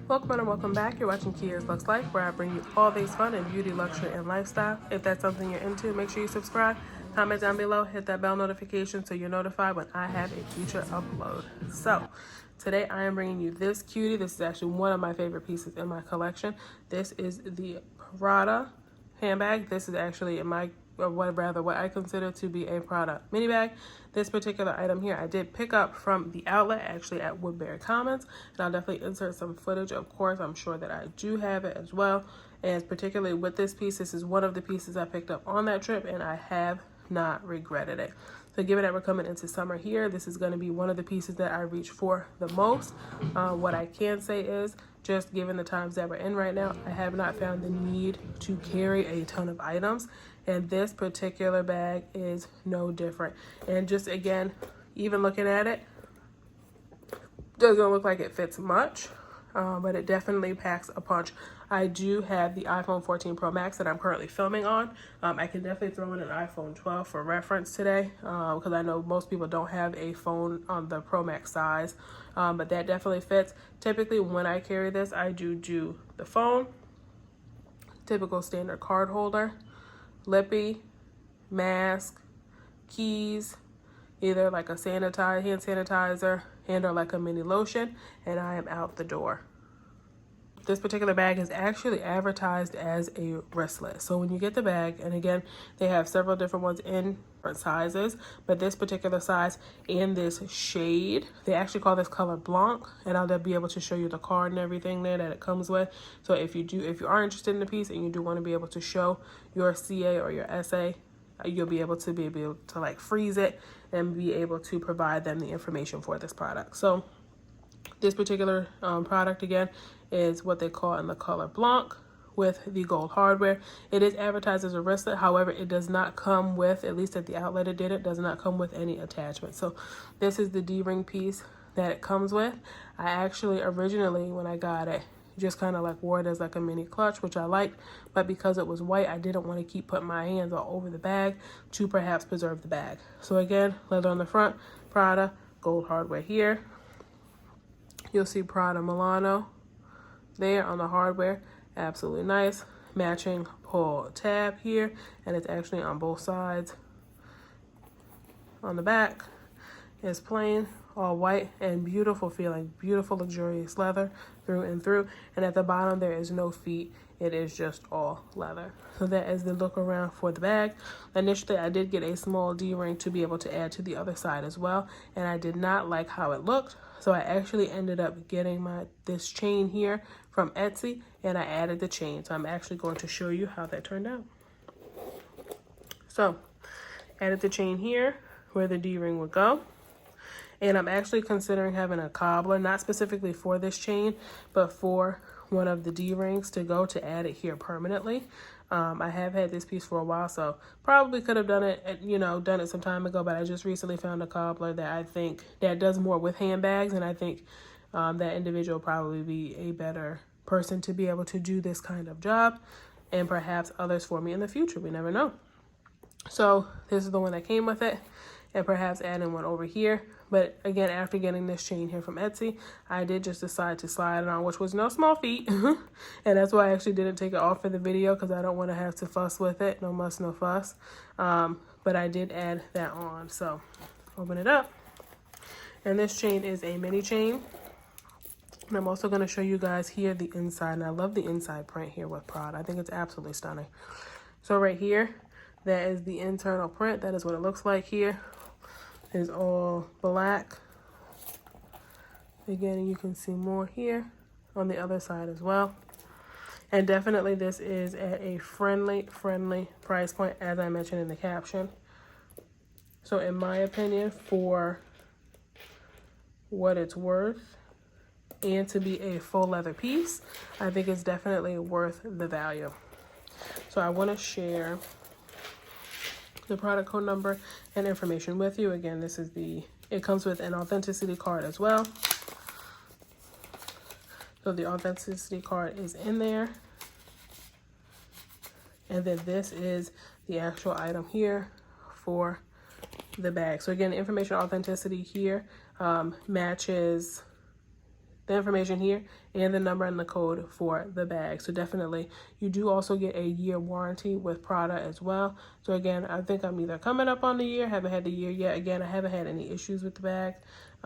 Welcome and welcome back. You're watching Kia's Lux Life, where I bring you all things fun in beauty, luxury, and lifestyle. If that's something you're into, make sure you subscribe, comment down below, hit that bell notification so you're notified when I have a future upload. So, today I am bringing you this cutie. This is actually one of my favorite pieces in my collection. This is the Prada handbag. This is actually what I consider to be a Prada mini bag. This particular item here I did pick up from the outlet, actually at Woodbury Commons, and I'll definitely insert some footage. Of course, I'm sure that I do have it as well. And particularly with this piece, this is one of the pieces I picked up on that trip, and I have not regretted it. So given that we're coming into summer here, this is going to be one of the pieces that I reach for the most. What I can say is, just given the times that we're in right now, I have not found the need to carry a ton of items, and this particular bag is no different. And just again, even looking at it, doesn't look like it fits much, but it definitely packs a punch. I do have the iPhone 14 Pro Max that I'm currently filming on. I can definitely throw in an iPhone 12 for reference today, because I know most people don't have a phone on the Pro Max size, but that definitely fits. Typically when I carry this, I do the phone, typical standard card holder, lippy, mask, keys, either like a hand sanitizer and or like a mini lotion, and I am out the door. This particular bag is actually advertised as a wristlet. So when you get the bag, and again, they have several different ones in different sizes, but this particular size and this shade, they actually call this color Blanc, and I'll be able to show you the card and everything there that it comes with. So if you are interested in the piece and you do want to be able to show your CA or your SA, you'll be able to like freeze it and be able to provide them the information for this product. So this particular product, again, is what they call in the color Blanc with the gold hardware. It is advertised as a wristlet. However, it does not come with, at least at the outlet it does not come with any attachment. So this is the D-ring piece that it comes with. I actually originally, when I got it, just kind of like wore it as like a mini clutch, which I liked, but because it was white, I didn't want to keep putting my hands all over the bag to perhaps preserve the bag. So again, leather on the front, Prada, gold hardware here. You'll see Prada Milano there on the hardware. Absolutely nice. Matching pull tab here, and it's actually on both sides. On the back is plain, all white, and beautiful feeling. Beautiful, luxurious leather through and through. And at the bottom, there is no feet. It is just all leather. So that is the look around for the bag. Initially, I did get a small D-ring to be able to add to the other side as well, and I did not like how it looked. So I actually ended up getting this chain here from Etsy, and I added the chain. So I'm actually going to show you how that turned out. So added the chain here where the D-ring would go. And I'm actually considering having a cobbler, not specifically for this chain, but for one of the D-rings to go to add it here permanently. I have had this piece for a while, so probably could have done it some time ago, but I just recently found a cobbler that I think that does more with handbags, and I think that individual will probably be a better person to be able to do this kind of job, and perhaps others for me in the future. We never know. So this is the one that came with it, and perhaps adding one over here. But again, after getting this chain here from Etsy, I did just decide to slide it on, which was no small feat. And that's why I actually didn't take it off for the video, because I don't want to have to fuss with it. No muss, no fuss. But I did add that on. So open it up. And this chain is a mini chain. And I'm also going to show you guys here the inside. And I love the inside print here with Prada. I think it's absolutely stunning. So right here, that is the internal print. That is what it looks like here. Is all black. Again, you can see more here on the other side as well. And definitely this is at a friendly price point, as I mentioned in the caption. So in my opinion, for what it's worth and to be a full leather piece, I think it's definitely worth the value. So I want to share the product code number and information with you. Again, it comes with an authenticity card as well. So the authenticity card is in there. And then this is the actual item here for the bag. So again, the information authenticity here matches the information here and the number and the code for the bag. So definitely, you do also get a year warranty with Prada as well. So again, I think I'm either coming up on the year, haven't had the year yet. Again, I haven't had any issues with the bag,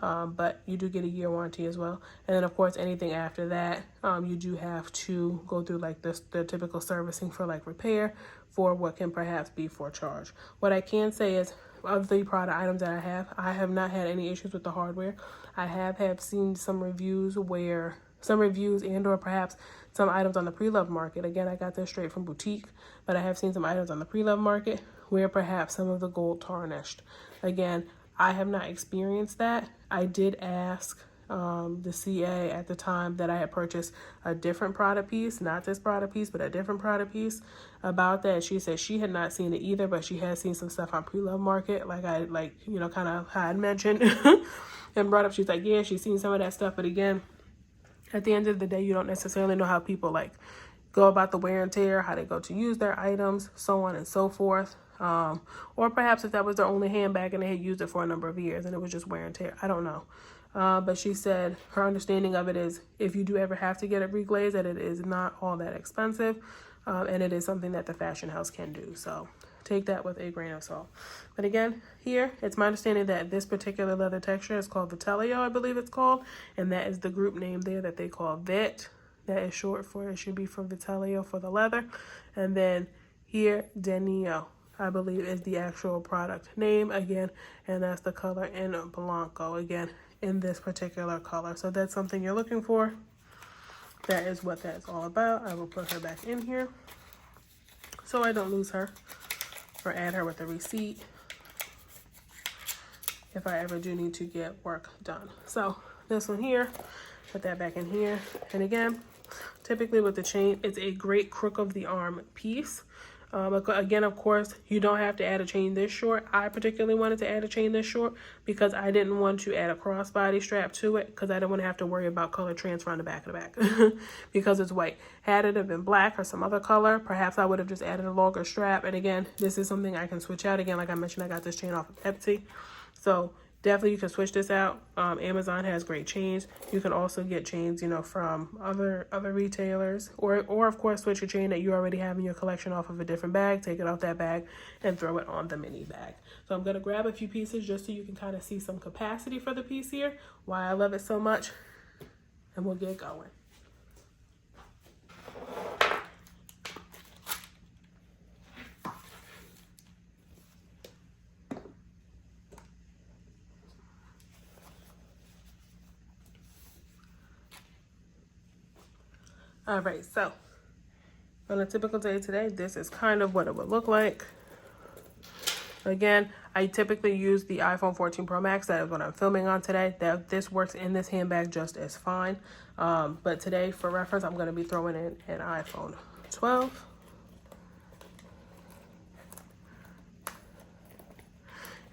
but you do get a year warranty as well. And then of course, anything after that, you do have to go through like the typical servicing for like repair for what can perhaps be for charge. What I can say is, of the Prada items that I have not had any issues with the hardware. I have seen some reviews and or perhaps some items on the pre-loved market. Again, I got this straight from boutique, but I have seen some items on the pre-loved market where perhaps some of the gold tarnished. Again, I have not experienced that. I did ask the CA at the time that I had purchased a different Prada piece, not this Prada piece, but a different Prada piece about that. She said she had not seen it either, but she had seen some stuff on pre-love market, like I kind of had mentioned and brought up. She's like, yeah, she's seen some of that stuff, but again, at the end of the day, you don't necessarily know how people like go about the wear and tear, how they go to use their items, so on and so forth. Or perhaps if that was their only handbag and they had used it for a number of years and it was just wear and tear. I don't know. But she said her understanding of it is if you do ever have to get it reglazed, that it is not all that expensive. And it is something that the fashion house can do. So take that with a grain of salt. But again, here, it's my understanding that this particular leather texture is called Vitelio, I believe it's called. And that is the group name there that they call Vit. That is short for, it should be for Vitelio for the leather. And then here, Denio, I believe is the actual product name again. And that's the color in Blanco again, in this particular color. So that's something you're looking for. That is what that's all about. I will put her back in here so I don't lose her or add her with a receipt if I ever do need to get work done. So this one here, put that back in here. And again, typically with the chain, it's a great crook of the arm piece. Again, of course, you don't have to add a chain this short. I particularly wanted to add a chain this short because I didn't want to add a crossbody strap to it because I didn't want to have to worry about color transfer on the back of the back because it's white. Had it have been black or some other color, perhaps I would have just added a longer strap. And again, this is something I can switch out. Again, like I mentioned, I got this chain off of Etsy. So definitely you can switch this out. Amazon has great chains. You can also get chains, from other retailers, or of course switch your chain that you already have in your collection off of a different bag, take it off that bag and throw it on the mini bag. So I'm going to grab a few pieces just so you can kind of see some capacity for the piece here, why I love it so much, and we'll get going. All right, so on a typical day today, this is kind of what it would look like. Again, I typically use the iPhone 14 Pro Max. That is what I'm filming on today. This works in this handbag just as fine. But today, for reference, I'm going to be throwing in an iPhone 12.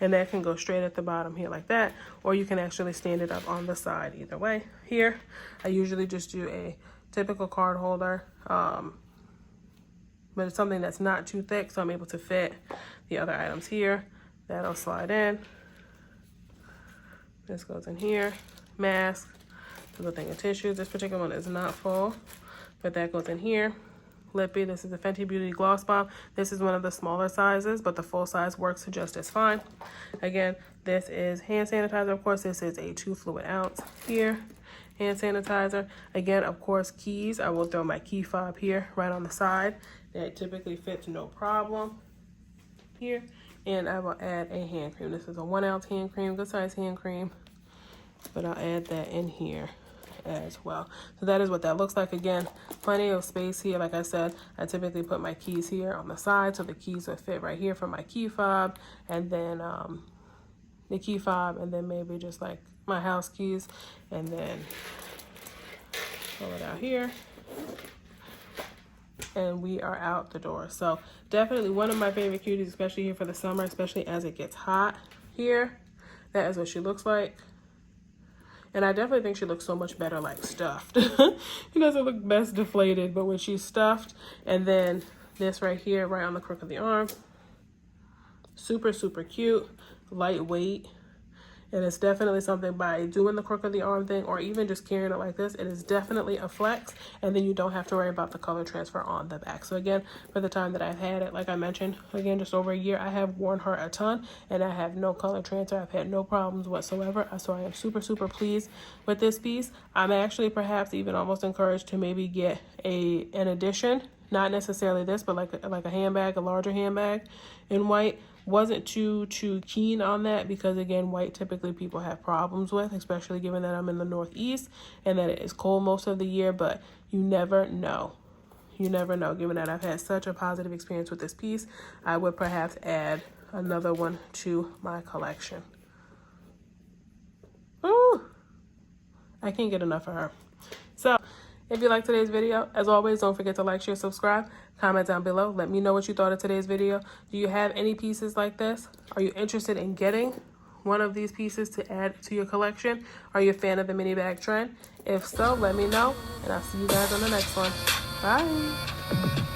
And that can go straight at the bottom here like that. Or you can actually stand it up on the side either way. Here, I usually just do a typical card holder, but it's something that's not too thick, so I'm able to fit the other items here. That'll slide in. This goes in here. Mask, a little thing of tissue. This particular one is not full, but that goes in here. Lippy, this is the Fenty Beauty Gloss Bomb. This is one of the smaller sizes, but the full size works just as fine. Again, this is hand sanitizer. Of course, this is a 2 fluid ounce here. Hand sanitizer. Again, of course, keys. I will throw my key fob here right on the side. That typically fits no problem here. And I will add a hand cream. This is a 1 ounce hand cream, good size hand cream. But I'll add that in here as well. So that is what that looks like. Again, plenty of space here. Like I said, I typically put my keys here on the side so the keys will fit right here for my key fob. And then the key fob, and then maybe just like my house keys, and then pull it out here, and we are out the door. So definitely one of my favorite cuties, especially here for the summer, especially as it gets hot here. That is what she looks like. And I definitely think she looks so much better like stuffed. She doesn't look best deflated, but when she's stuffed, and then this right here, right on the crook of the arm, super, super cute, lightweight. And it's definitely something, by doing the crook of the arm thing or even just carrying it like this, it is definitely a flex. And then you don't have to worry about the color transfer on the back. So again, for the time that I've had it, like I mentioned, again, just over a year, I have worn her a ton and I have no color transfer. I've had no problems whatsoever. So I am super, super pleased with this piece. I'm actually perhaps even almost encouraged to maybe get an addition, not necessarily this, but like a handbag, a larger handbag in white. Wasn't too keen on that because, again, white typically people have problems with, especially given that I'm in the Northeast and that it is cold most of the year. But you never know. You never know. Given that I've had such a positive experience with this piece, I would perhaps add another one to my collection. Ooh, I can't get enough of her. So if you like today's video, as always, don't forget to like, share, subscribe, comment down below. Let me know what you thought of today's video. Do you have any pieces like this? Are you interested in getting one of these pieces to add to your collection? Are you a fan of the mini bag trend? If so, let me know, and I'll see you guys on the next one. Bye.